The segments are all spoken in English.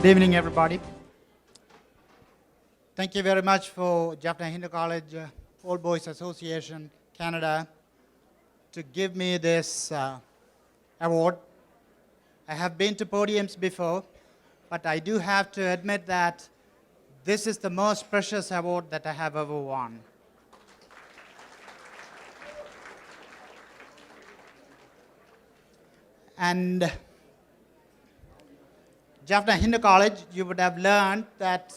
Good evening, everybody. Thank you very much for Jhcacanada College Old Boys Association, Canada, to give me this award. I have been to podiums before, but I do have to admit that this is the most precious award that I have ever won. And Jhcacanada College, you would have learned that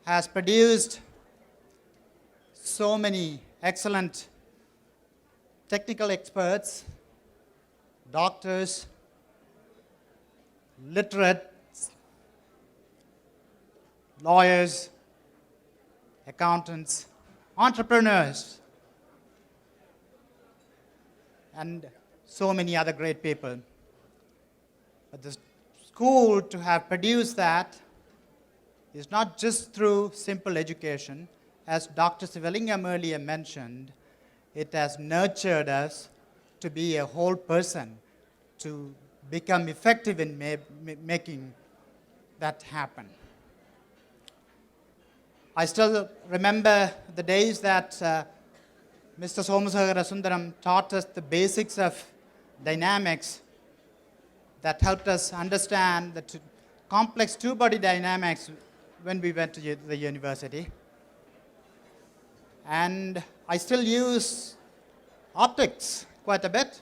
has produced so many excellent technical experts, doctors, literates, lawyers, accountants, entrepreneurs, and so many other great people. But the school to have produced that is not just through simple education. As Dr. Sivalingam earlier mentioned, it has nurtured us to be a whole person, to become effective in making that happen. I still remember the days that Mr. Somasagara Sundaram taught us the basics of dynamics that helped us understand the complex two-body dynamics when we went to the university. And I still use optics quite a bit,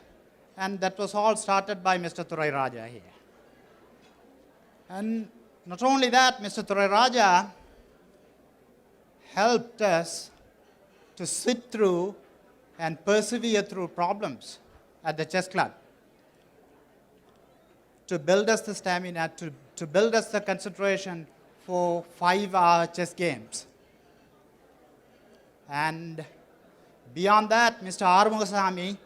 and that was all started by Mr. Thurai Raja here. And not only that, Mr. Thurai Raja helped us to sit through and persevere through problems at the chess club, to build us the stamina, to build us the concentration for 5-hour chess games. And beyond that, Mr. Arumugasamy,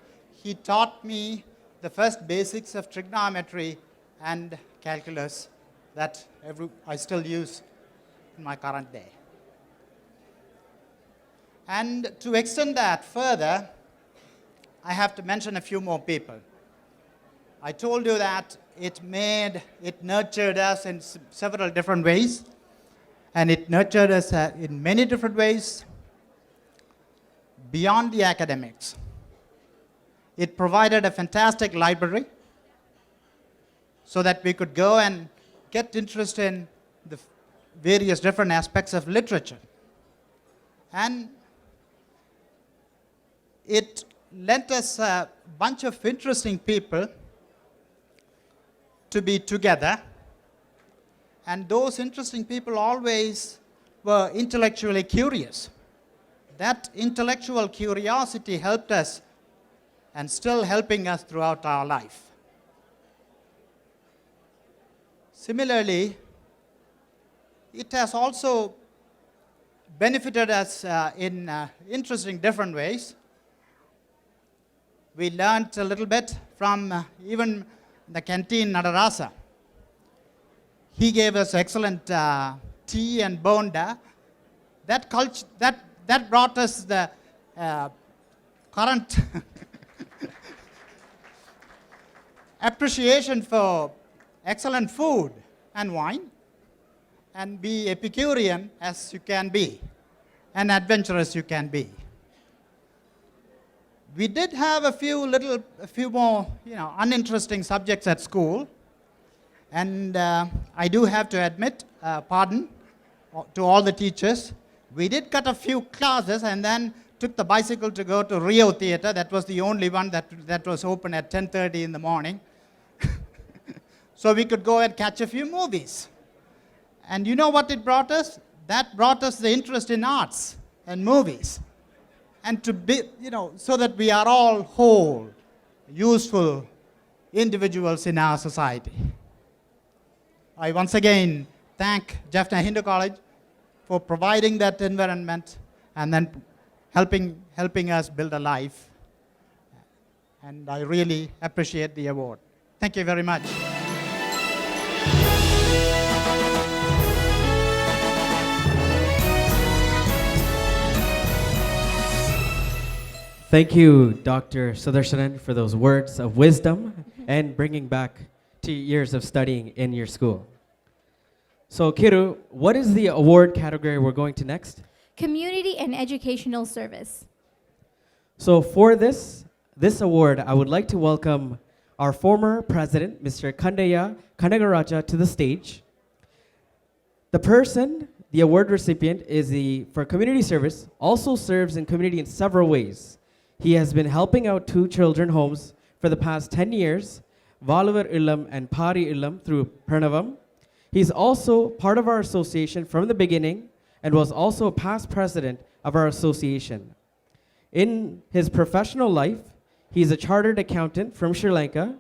he taught me the first basics of trigonometry and calculus that I still use in my current day. And to extend that further, I have to mention a few more people. I told you that it nurtured us in several different ways, and it nurtured us in many different ways beyond the academics. It provided a fantastic library so that we could go and get interest in the various different aspects of literature. And it lent us a bunch of interesting people to be together, and those interesting people always were intellectually curious. That intellectual curiosity helped us and still helping us throughout our life. Similarly, it has also benefited us in interesting different ways. We learned a little bit from even the canteen Nadarasa. He gave us excellent tea and bonda. That brought us the current appreciation for excellent food and wine, and be Epicurean as you can be, and adventurous you can be. We did have a few more, uninteresting subjects at school, and I do have to admit, pardon to all the teachers. We did cut a few classes and then took the bicycle to go to Rio Theatre. That was the only one that was open at 10:30 in the morning. So we could go and catch a few movies. And you know what it brought us? That brought us the interest in arts and movies. And to be, so that we are all whole, useful individuals in our society. I once again thank Jhcacanada College for providing that environment and then helping us build a life. And I really appreciate the award. Thank you very much. Thank you, Dr. Sudarshanan, for those words of wisdom and bringing back 2 years of studying in your school. So, Kiru, what is the award category we're going to next? Community and educational service. So, for this award, I would like to welcome our former president, Mr. Jhcacanada, to the stage. The award recipient, for community service, also serves in community in several ways. He has been helping out 2 children homes for the past 10 years, Valuvar Illam and Pari Illam through Pranavam. He's also part of our association from the beginning and was also a past president of our association. In his professional life, he's a chartered accountant from Sri Lanka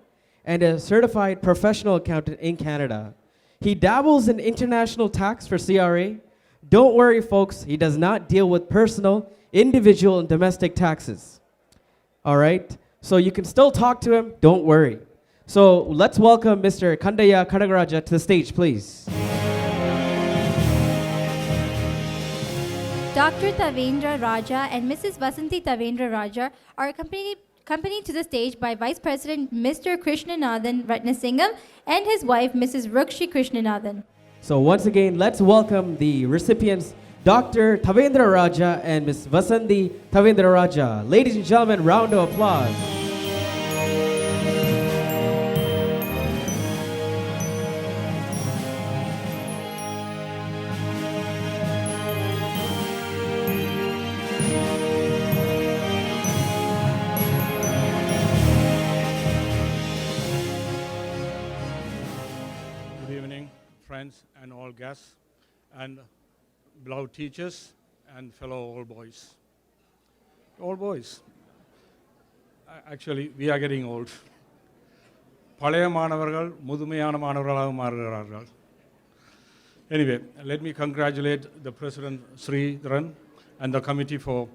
and a certified professional accountant in Canada. He dabbles in international tax for CRA. Don't worry, folks, he does not deal with personal, individual, and domestic taxes. All right? So you can still talk to him, don't worry. So let's welcome Mr. Jhcacanada to the stage, please. Dr. Tavendra Raja and Mrs. Vasanthi Tavendra Raja are accompanied to the stage by Vice President Mr. Krishnanathan Ratnasingham and his wife, Mrs. Rukshi Krishnanathan. So once again, let's welcome the recipients, Dr. Tavendra Raja and Ms. Vasanthi Tavendra Raja. Ladies and gentlemen, round of applause. Good evening, friends and all guests, and beloved teachers and fellow old boys. Old boys. Actually, we are getting old. பழைய மாணவர்கள் முதுமையான மாணவர்களாக மாறுகிறார்கள். Anyway, let me congratulate the President Sridharan and the committee for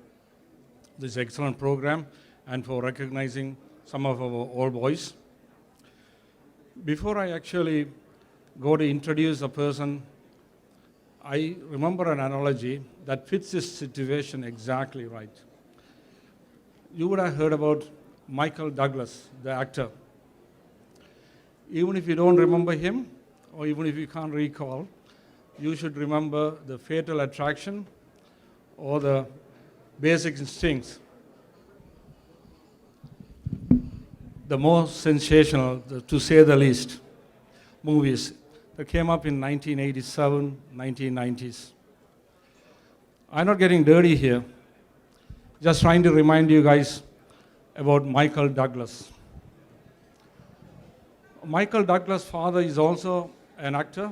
this excellent program and for recognizing some of our old boys. Before I actually go to introduce a person, I remember an analogy that fits this situation exactly right. You would have heard about Michael Douglas, the actor. Even if you don't remember him, or even if you can't recall, you should remember the Fatal Attraction or the Basic Instincts. The most sensational, to say the least, movies that came up in 1987, 1990s. I'm not getting dirty here, just trying to remind you guys about Michael Douglas. Michael Douglas' father is also an actor.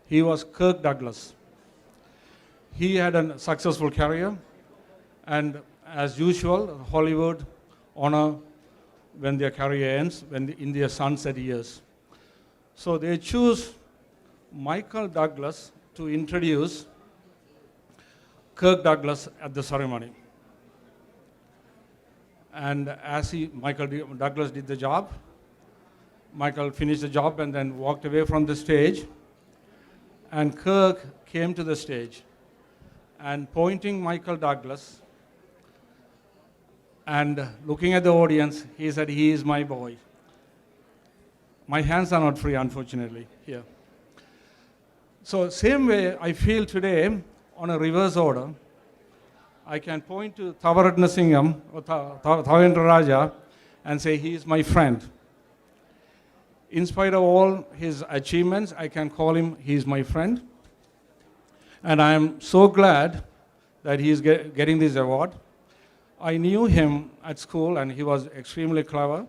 He was Kirk Douglas. He had a successful career, and as usual, Hollywood honor when their career ends, in their sunset years. So they choose Michael Douglas to introduce Kirk Douglas at the ceremony. And as Michael Douglas did the job, Michael finished the job and then walked away from the stage. And Kirk came to the stage and pointing Michael Douglas and looking at the audience, he said, "He is my boy." My hands are not free, unfortunately, here. So same way I feel today on a reverse order. I can point to Tavaratnasingham or Thavendra Raja and say, he is my friend. In spite of all his achievements, I can call him, he is my friend. And I am so glad that he is getting this award. I knew him at school and he was extremely clever.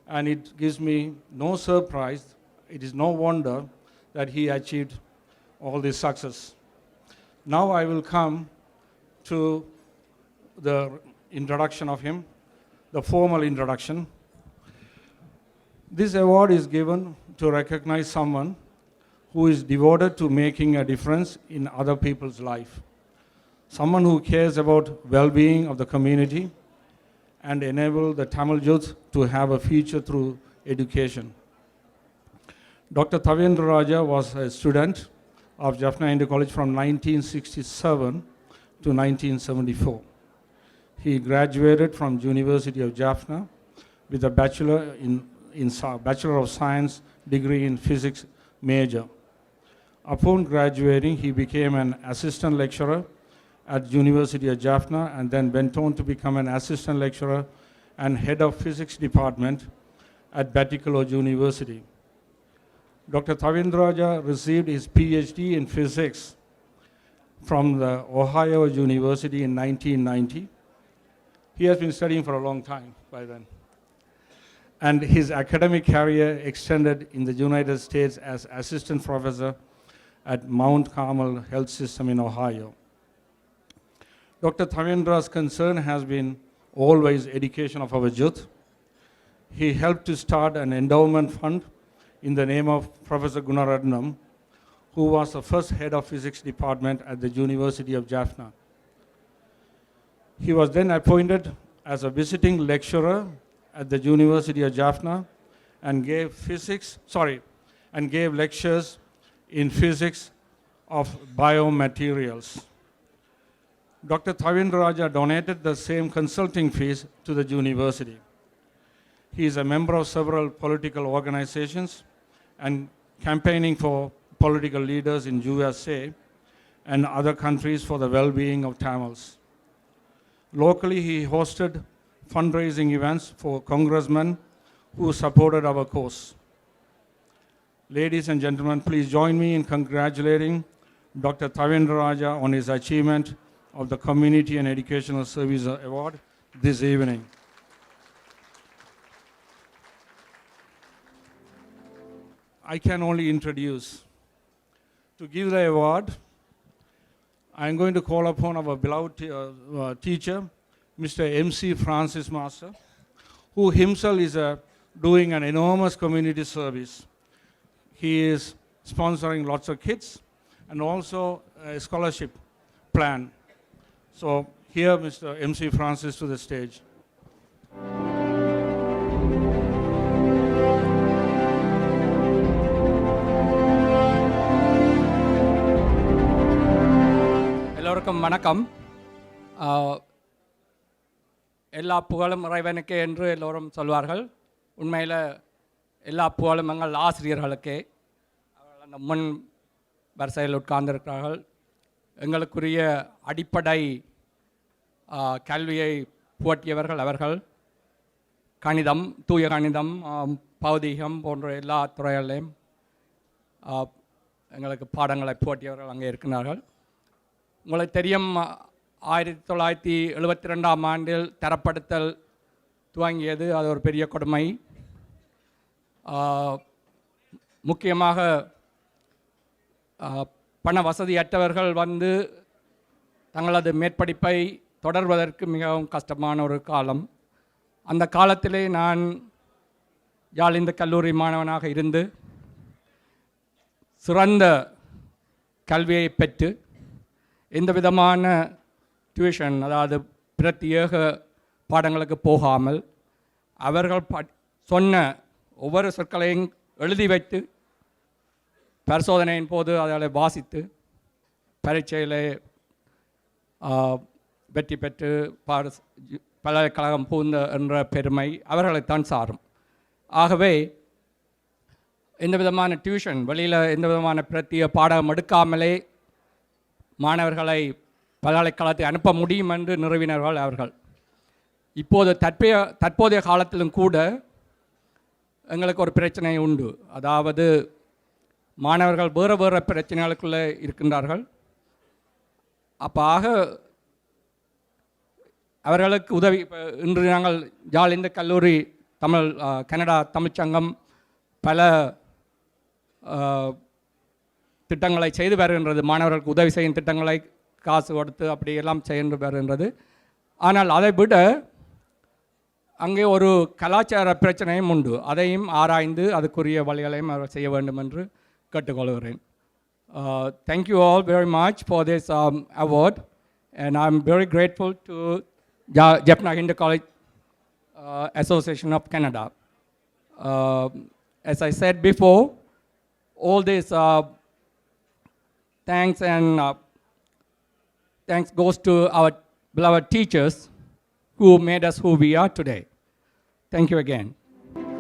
And it gives me no surprise, it is no wonder that he achieved all this success. Now I will come to the introduction of him, the formal introduction. This award is given to recognize someone who is devoted to making a difference in other people's life. Someone who cares about well-being of the community and enable the Tamil youth to have a future through education. Dr. Thavendra Raja was a student of Jhcacanada College from 1967 to 1974. He graduated from University of Jaffna with a Bachelor of Science degree in Physics major. Upon graduating, he became an assistant lecturer at University of Jaffna and then went on to become an assistant lecturer and head of physics department at Batticaloa University. Dr. Tavindraja received his PhD in physics from the Ohio University in 1990. He has been studying for a long time by then. And his academic career extended in the United States as assistant professor at Mount Carmel Health System in Ohio. Dr. Tavindra's concern has been always education of our youth. He helped to start an endowment fund in the name of Professor Gunaratnam, who was the first head of physics department at the University of Jaffna. He was then appointed as a visiting lecturer at the University of Jaffna and gave lectures in physics of biomaterials. Dr. Tavindraja donated the same consulting fees to the university. He is a member of several political organizations and campaigning for political leaders in USA and other countries for the well-being of Tamils. Locally, he hosted fundraising events for congressmen who supported our cause. Ladies and gentlemen, please join me in congratulating Dr. Tavindraja on his achievement of the Community and Educational Service Award this evening. I can only introduce. To give the award, I'm going to call upon our beloved teacher, Mr. M.C. Francis Master, who himself is doing an enormous community service. He is sponsoring lots of kids and also a scholarship plan. So here, Mr. M.C. Francis to the stage. எல்லோருக்கும் வணக்கம். எல்லா புகழும் இறைவனுக்கே என்று எல்லோரும் சொல்வார்கள். உண்மையில் எல்லா புகழும் எங்கள் ஆசிரியர்களுக்கே. அவர்கள் அந்த முன் வரிசையில் உட்கார்ந்திருக்கிறார்கள். எங்களுக்குரிய அடிப்படை கல்வியை புகட்டியவர்கள் அவர்கள். கணிதம், தூய கணிதம், பௌதீகம் போன்ற எல்லா துறைகளிலையும் எங்களுக்கு பாடங்களை புகட்டியவர்கள் அங்கே இருக்கிறார்கள். உங்களுக்கு தெரியும், 1972ஆம் ஆண்டில் தரப்படுத்தல் துவங்கியது. அது ஒரு பெரிய கொடுமை. முக்கியமாக பண வசதியற்றவர்கள் வந்து தங்களது மேற்படிப்பை தொடர்வதற்கு மிகவும் கஷ்டமான ஒரு காலம். அந்த காலத்திலே நான் யாழ் கல்லூரி மாணவனாக இருந்து சிறந்த கல்வியை பெற்று எந்த விதமான டியூஷன், அதாவது பிரத்யேக பாடங்களுக்கு போகாமல் அவர்கள் சொன்ன ஒவ்வொரு சொற்களையும் எழுதி வைத்து பரிசோதனையின் போது அதை வாசித்து பரீட்சையில் வெற்றி பெற்று பல்கலைக்கழகம் பூந்த என்ற பெருமை அவர்களைத்தான் சாரும். ஆகவே எந்த விதமான டியூஷன், வெளியில் எந்த விதமான பிரத்யேக பாடம் எடுக்காமலே மாணவர்களை பல்கலைக்கழகத்தை அனுப்ப முடியும் என்று நிறுவினர்கள் அவர்கள். இப்போது தற்போதைய காலத்திலும் கூட எங்களுக்கு ஒரு பிரச்சனை உண்டு. அதாவது மாணவர்கள் வேறு வேறு பிரச்சனைகளுக்குள்ளே இருக்கின்றார்கள். அப்போ அவர்களுக்கு உதவி. இப்போ இன்று நாங்கள் யாழ் கல்லூரி கனடா தமிழ்ச்சங்கம் பல திட்டங்களை செய்து வருகின்றது. மாணவர்களுக்கு உதவி செய்யும் திட்டங்களை காசு கொடுத்து அப்படியெல்லாம் செய்து வருகின்றது. ஆனால் அதை விட அங்கே ஒரு கலாச்சார பிரச்சனையும் உண்டு. அதையும் ஆராய்ந்து அதுக்குரிய வழிகளையும் அவர்கள் செய்ய வேண்டும் என்று கேட்டுக்கொள்கிறேன். Thank you all very much for this award, and I'm very grateful to Jaffna Hindu College Association of Canada. As I said before, all this thanks goes to our beloved teachers who made us who we are today. Thank you again.